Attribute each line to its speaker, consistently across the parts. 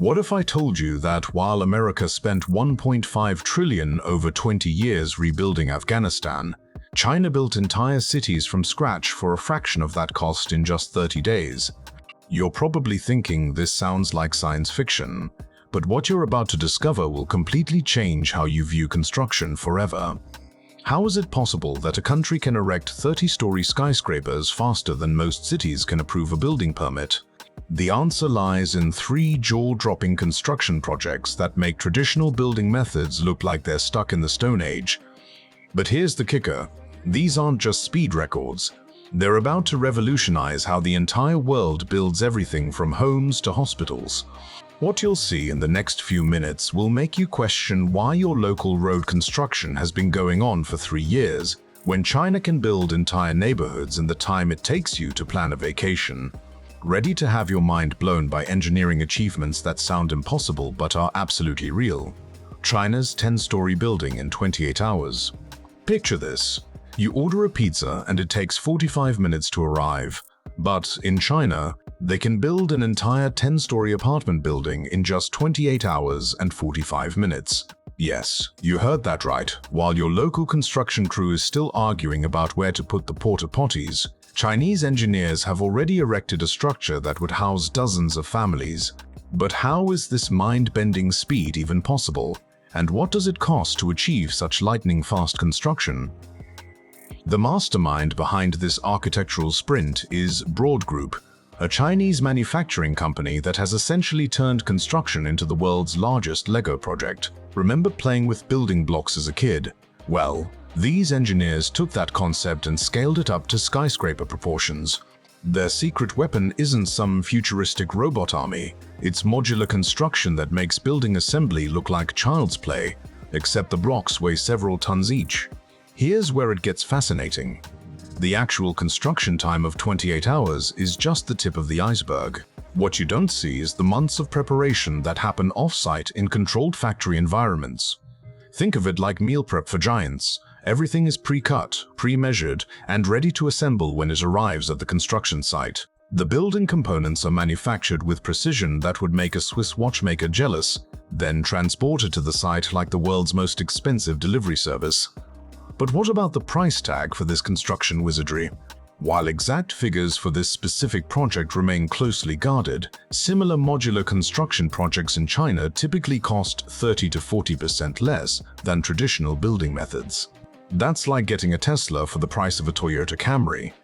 Speaker 1: What if I told you that while America spent $1.5 trillion over 20 years rebuilding Afghanistan, China built entire cities from scratch for a fraction of that cost in just 30 days? You're probably thinking this sounds like science fiction, but what you're about to discover will completely change how you view construction forever. How is it possible that a country can erect 30-story skyscrapers faster than most cities can approve a building permit? The answer lies in 3 jaw-dropping construction projects that make traditional building methods look like they're stuck in the Stone Age. But here's the kicker. These aren't just speed records. They're about to revolutionize how the entire world builds everything from homes to hospitals. What you'll see in the next few minutes will make you question why your local road construction has been going on for 3 years, when China can build entire neighborhoods in the time it takes you to plan a vacation. Ready to have your mind blown by engineering achievements that sound impossible but are absolutely real? China's 10-story building in 28 hours. Picture this. You order a pizza and it takes 45 minutes to arrive. But in China, they can build an entire 10-story apartment building in just 28 hours and 45 minutes. Yes, you heard that right. While your local construction crew is still arguing about where to put the porta potties, Chinese engineers have already erected a structure that would house dozens of families. But how is this mind-bending speed even possible? And what does it cost to achieve such lightning-fast construction? The mastermind behind this architectural sprint is Broad Group, a Chinese manufacturing company that has essentially turned construction into the world's largest Lego project. Remember playing with building blocks as a kid? Well, these engineers took that concept and scaled it up to skyscraper proportions. Their secret weapon isn't some futuristic robot army. It's modular construction that makes building assembly look like child's play, except the blocks weigh several tons each. Here's where it gets fascinating. The actual construction time of 28 hours is just the tip of the iceberg. What you don't see is the months of preparation that happen off-site in controlled factory environments. Think of it like meal prep for giants. Everything is pre-cut, pre-measured, and ready to assemble when it arrives at the construction site. The building components are manufactured with precision that would make a Swiss watchmaker jealous, then transported to the site like the world's most expensive delivery service. But what about the price tag for this construction wizardry? While exact figures for this specific project remain closely guarded, similar modular construction projects in China typically cost 30 to 40% less than traditional building methods. That's like getting a Tesla for the price of a Toyota Camry.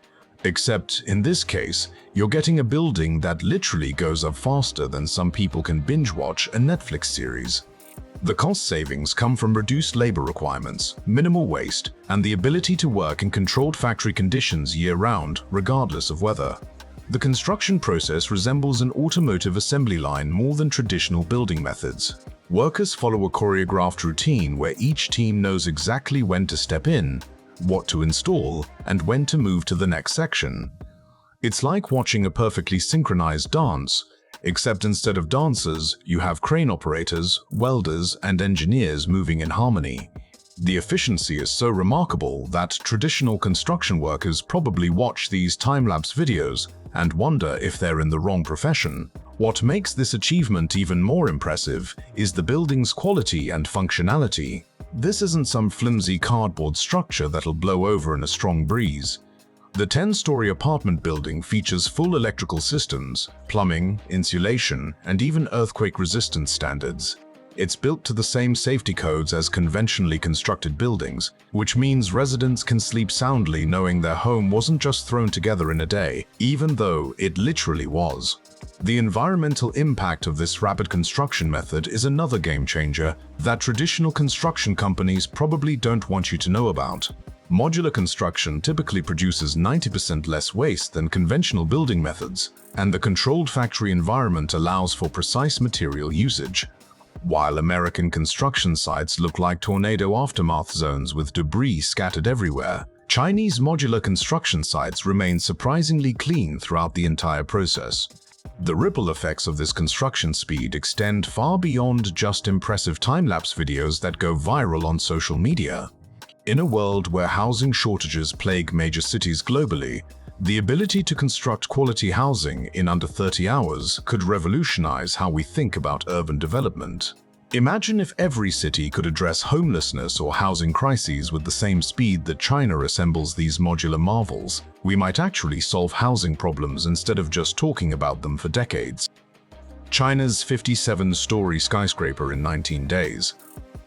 Speaker 1: Except, in this case, you're getting a building that literally goes up faster than some people can binge-watch a Netflix series. The cost savings come from reduced labor requirements, minimal waste, and the ability to work in controlled factory conditions year-round, regardless of weather. The construction process resembles an automotive assembly line more than traditional building methods. Workers follow a choreographed routine where each team knows exactly when to step in, what to install, and when to move to the next section. It's like watching a perfectly synchronized dance, except instead of dancers, you have crane operators, welders, and engineers moving in harmony. The efficiency is so remarkable that traditional construction workers probably watch these time-lapse videos and wonder if they're in the wrong profession. What makes this achievement even more impressive is the building's quality and functionality. This isn't some flimsy cardboard structure that'll blow over in a strong breeze. The 10-story apartment building features full electrical systems, plumbing, insulation, and even earthquake-resistant standards. It's built to the same safety codes as conventionally constructed buildings, which means residents can sleep soundly knowing their home wasn't just thrown together in a day, even though it literally was. The environmental impact of this rapid construction method is another game changer that traditional construction companies probably don't want you to know about. Modular construction typically produces 90% less waste than conventional building methods, and the controlled factory environment allows for precise material usage. While American construction sites look like tornado aftermath zones with debris scattered everywhere, Chinese modular construction sites remain surprisingly clean throughout the entire process. The ripple effects of this construction speed extend far beyond just impressive time-lapse videos that go viral on social media. In a world where housing shortages plague major cities globally, The ability to construct quality housing in under 30 hours could revolutionize how we think about urban development. Imagine if every city could address homelessness or housing crises with the same speed that China assembles these modular marvels. We might actually solve housing problems instead of just talking about them for decades. China's 57-story skyscraper in 19 days.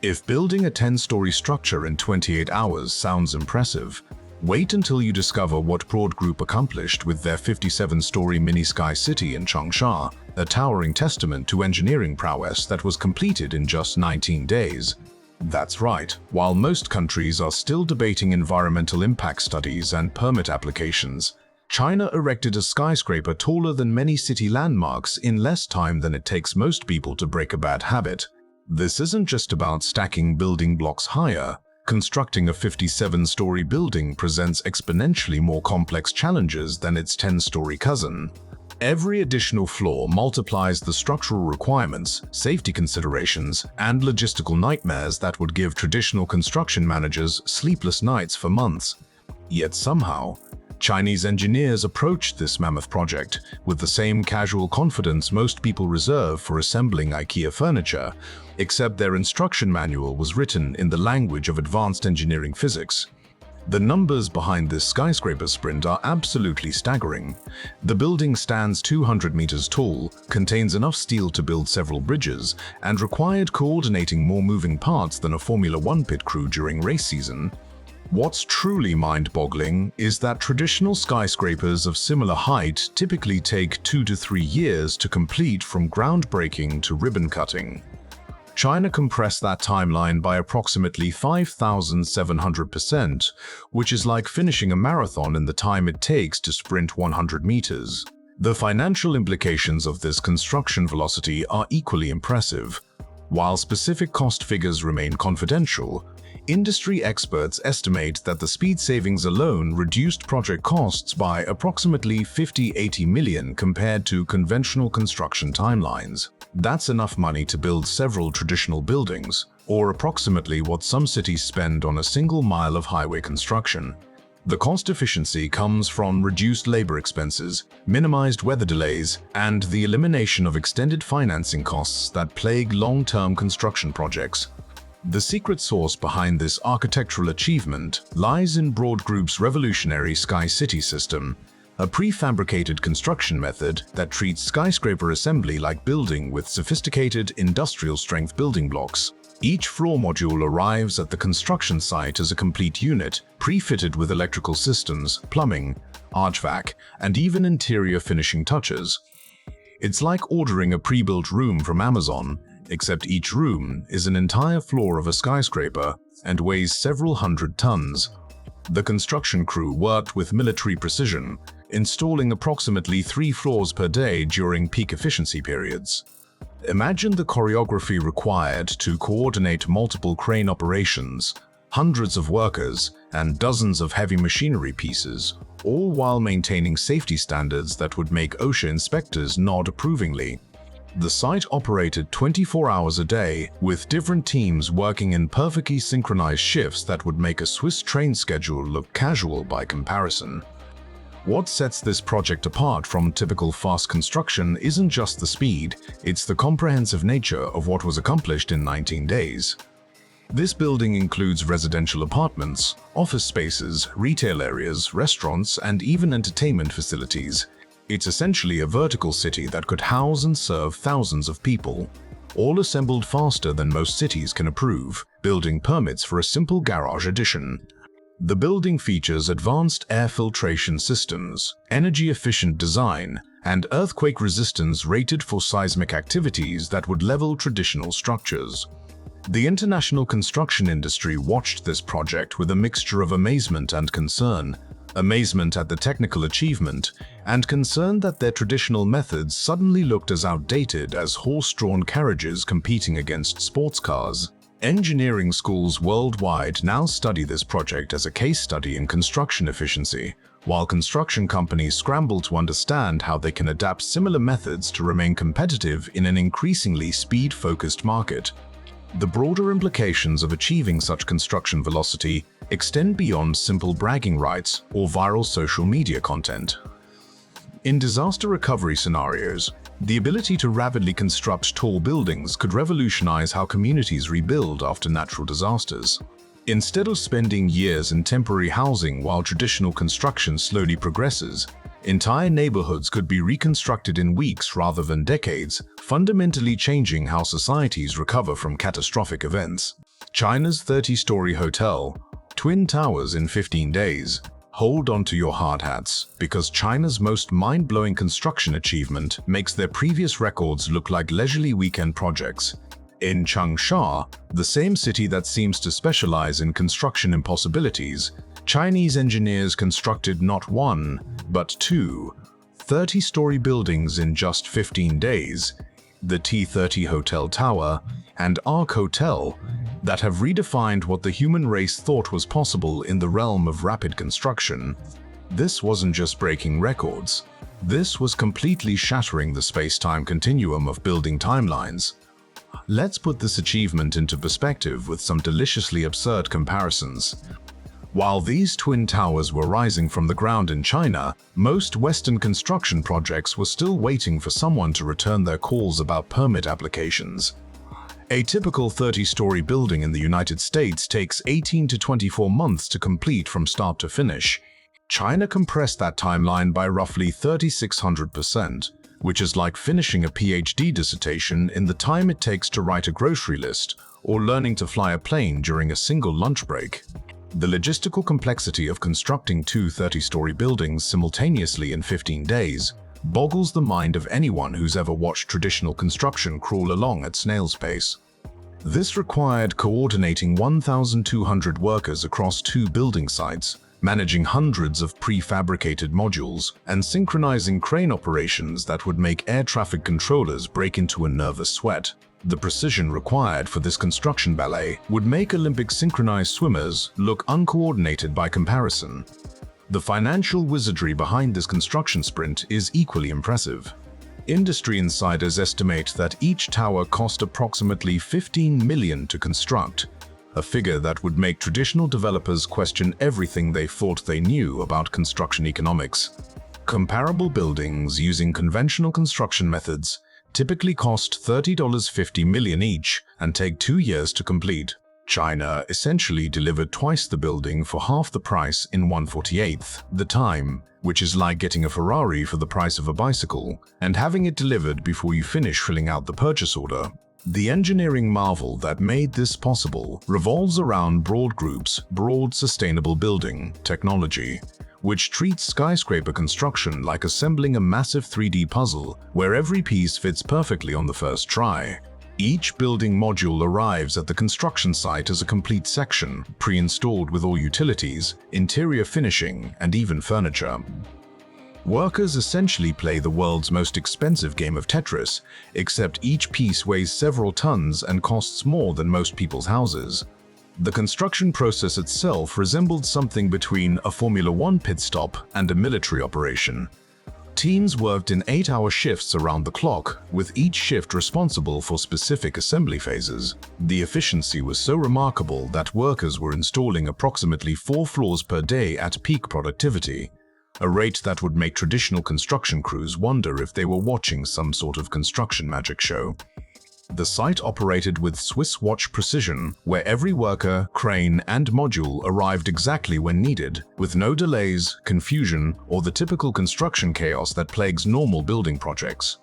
Speaker 1: If building a 10-story structure in 28 hours sounds impressive, wait until you discover what Broad Group accomplished with their 57-story mini sky city in Changsha, a towering testament to engineering prowess that was completed in just 19 days. That's right, while most countries are still debating environmental impact studies and permit applications, China erected a skyscraper taller than many city landmarks in less time than it takes most people to break a bad habit. This isn't just about stacking building blocks higher. Constructing a 57-story building presents exponentially more complex challenges than its 10-story cousin. Every additional floor multiplies the structural requirements, safety considerations, and logistical nightmares that would give traditional construction managers sleepless nights for months. Yet somehow, Chinese engineers approached this mammoth project with the same casual confidence most people reserve for assembling IKEA furniture, except their instruction manual was written in the language of advanced engineering physics. The numbers behind this skyscraper sprint are absolutely staggering. The building stands 200 meters tall, contains enough steel to build several bridges, and required coordinating more moving parts than a Formula One pit crew during race season. What's truly mind-boggling is that traditional skyscrapers of similar height typically take 2 to 3 years to complete from groundbreaking to ribbon cutting. China compressed that timeline by approximately 5,700%, which is like finishing a marathon in the time it takes to sprint 100 meters. The financial implications of this construction velocity are equally impressive. While specific cost figures remain confidential, industry experts estimate that the speed savings alone reduced project costs by approximately 50–80 million compared to conventional construction timelines. That's enough money to build several traditional buildings, or approximately what some cities spend on a single mile of highway construction. The cost efficiency comes from reduced labor expenses, minimized weather delays, and the elimination of extended financing costs that plague long-term construction projects. The secret sauce behind this architectural achievement lies in Broad Group's revolutionary Sky City system, a prefabricated construction method that treats skyscraper assembly like building with sophisticated industrial-strength building blocks. Each floor module arrives at the construction site as a complete unit, pre-fitted with electrical systems, plumbing, HVAC, and even interior finishing touches. It's like ordering a pre-built room from Amazon, except each room is an entire floor of a skyscraper and weighs several hundred tons. The construction crew worked with military precision, installing approximately 3 floors per day during peak efficiency periods. Imagine the choreography required to coordinate multiple crane operations, hundreds of workers, and dozens of heavy machinery pieces, all while maintaining safety standards that would make OSHA inspectors nod approvingly. The site operated 24 hours a day, with different teams working in perfectly synchronized shifts that would make a Swiss train schedule look casual by comparison. What sets this project apart from typical fast construction isn't just the speed, it's the comprehensive nature of what was accomplished in 19 days. This building includes residential apartments, office spaces, retail areas, restaurants, and even entertainment facilities. It's essentially a vertical city that could house and serve thousands of people, all assembled faster than most cities can approve, building permits for a simple garage addition. The building features advanced air filtration systems, energy-efficient design, and earthquake resistance rated for seismic activities that would level traditional structures. The international construction industry watched this project with a mixture of amazement and concern. Amazement at the technical achievement, and concern that their traditional methods suddenly looked as outdated as horse-drawn carriages competing against sports cars. Engineering schools worldwide now study this project as a case study in construction efficiency, while construction companies scramble to understand how they can adapt similar methods to remain competitive in an increasingly speed-focused market. The broader implications of achieving such construction velocity extend beyond simple bragging rights or viral social media content. In disaster recovery scenarios, the ability to rapidly construct tall buildings could revolutionize how communities rebuild after natural disasters. Instead of spending years in temporary housing while traditional construction slowly progresses, entire neighborhoods could be reconstructed in weeks rather than decades, fundamentally changing how societies recover from catastrophic events. China's 30-story hotel, Twin Towers in 15 days. Hold on to your hard hats, because China's most mind-blowing construction achievement makes their previous records look like leisurely weekend projects. In Changsha, the same city that seems to specialize in construction impossibilities, Chinese engineers constructed not one, but two 30-story buildings in just 15 days, the T30 Hotel Tower and Arc Hotel, that have redefined what the human race thought was possible in the realm of rapid construction. This wasn't just breaking records. This was completely shattering the space-time continuum of building timelines. Let's put this achievement into perspective with some deliciously absurd comparisons. While these twin towers were rising from the ground in China, most Western construction projects were still waiting for someone to return their calls about permit applications. A typical 30-story building in the United States takes 18 to 24 months to complete from start to finish. China compressed that timeline by roughly 3,600%, which is like finishing a PhD dissertation in the time it takes to write a grocery list or learning to fly a plane during a single lunch break. The logistical complexity of constructing two 30-story buildings simultaneously in 15 days boggles the mind of anyone who's ever watched traditional construction crawl along at snail's pace. This required coordinating 1,200 workers across two building sites, managing hundreds of prefabricated modules, and synchronizing crane operations that would make air traffic controllers break into a nervous sweat. The precision required for this construction ballet would make Olympic synchronized swimmers look uncoordinated by comparison. The financial wizardry behind this construction sprint is equally impressive. Industry insiders estimate that each tower cost approximately $15 million to construct, a figure that would make traditional developers question everything they thought they knew about construction economics. Comparable buildings using conventional construction methods typically cost $30.50 million each and take 2 years to complete. China essentially delivered twice the building for half the price in 1/48th the time, which is like getting a Ferrari for the price of a bicycle and having it delivered before you finish filling out the purchase order. The engineering marvel that made this possible revolves around Broad Group's broad sustainable building technology, which treats skyscraper construction like assembling a massive 3D puzzle where every piece fits perfectly on the first try. Each building module arrives at the construction site as a complete section, pre-installed with all utilities, interior finishing, and even furniture. Workers essentially play the world's most expensive game of Tetris, except each piece weighs several tons and costs more than most people's houses. The construction process itself resembled something between a Formula One pit stop and a military operation. Teams worked in 8-hour shifts around the clock, with each shift responsible for specific assembly phases. The efficiency was so remarkable that workers were installing approximately 4 floors per day at peak productivity, a rate that would make traditional construction crews wonder if they were watching some sort of construction magic show. The site operated with Swiss watch precision, where every worker, crane, and module arrived exactly when needed, with no delays, confusion, or the typical construction chaos that plagues normal building projects.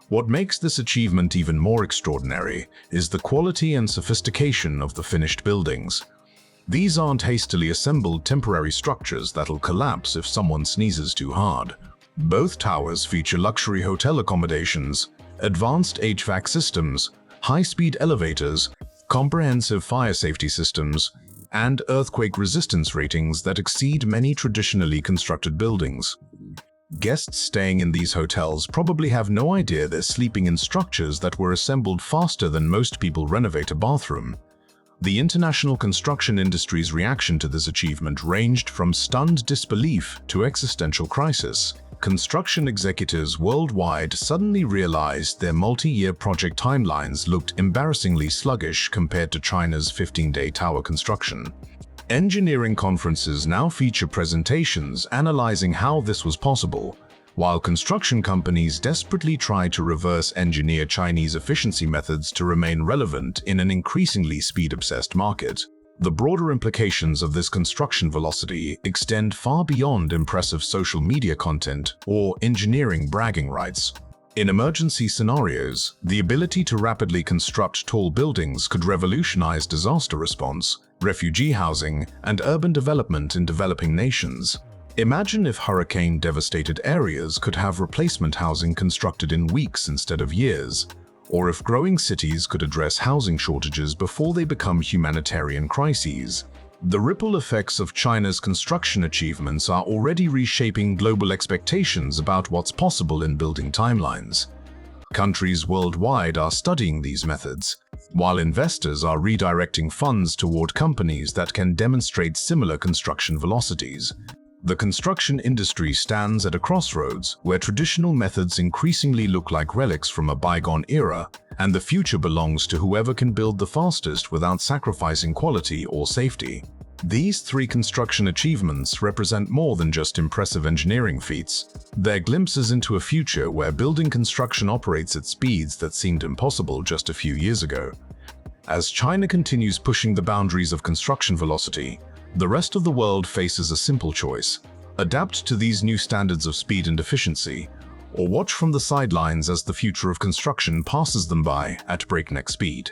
Speaker 1: What makes this achievement even more extraordinary is the quality and sophistication of the finished buildings. These aren't hastily assembled temporary structures that'll collapse if someone sneezes too hard. Both towers feature luxury hotel accommodations, advanced HVAC systems, high-speed elevators, comprehensive fire safety systems, and earthquake resistance ratings that exceed many traditionally constructed buildings. Guests staying in these hotels probably have no idea they're sleeping in structures that were assembled faster than most people renovate a bathroom. The international construction industry's reaction to this achievement ranged from stunned disbelief to existential crisis. Construction executives worldwide suddenly realized their multi-year project timelines looked embarrassingly sluggish compared to China's 15-day tower construction. Engineering conferences now feature presentations analyzing how this was possible, while construction companies desperately try to reverse engineer Chinese efficiency methods to remain relevant in an increasingly speed-obsessed market. The broader implications of this construction velocity extend far beyond impressive social media content or engineering bragging rights. In emergency scenarios, the ability to rapidly construct tall buildings could revolutionize disaster response, refugee housing, and urban development in developing nations. Imagine if hurricane-devastated areas could have replacement housing constructed in weeks instead of years, or if growing cities could address housing shortages before they become humanitarian crises. The ripple effects of China's construction achievements are already reshaping global expectations about what's possible in building timelines. Countries worldwide are studying these methods, while investors are redirecting funds toward companies that can demonstrate similar construction velocities. The construction industry stands at a crossroads where traditional methods increasingly look like relics from a bygone era, and the future belongs to whoever can build the fastest without sacrificing quality or safety. These three construction achievements represent more than just impressive engineering feats. They're glimpses into a future where building construction operates at speeds that seemed impossible just a few years ago. As China continues pushing the boundaries of construction velocity, the rest of the world faces a simple choice: adapt to these new standards of speed and efficiency, or watch from the sidelines as the future of construction passes them by at breakneck speed.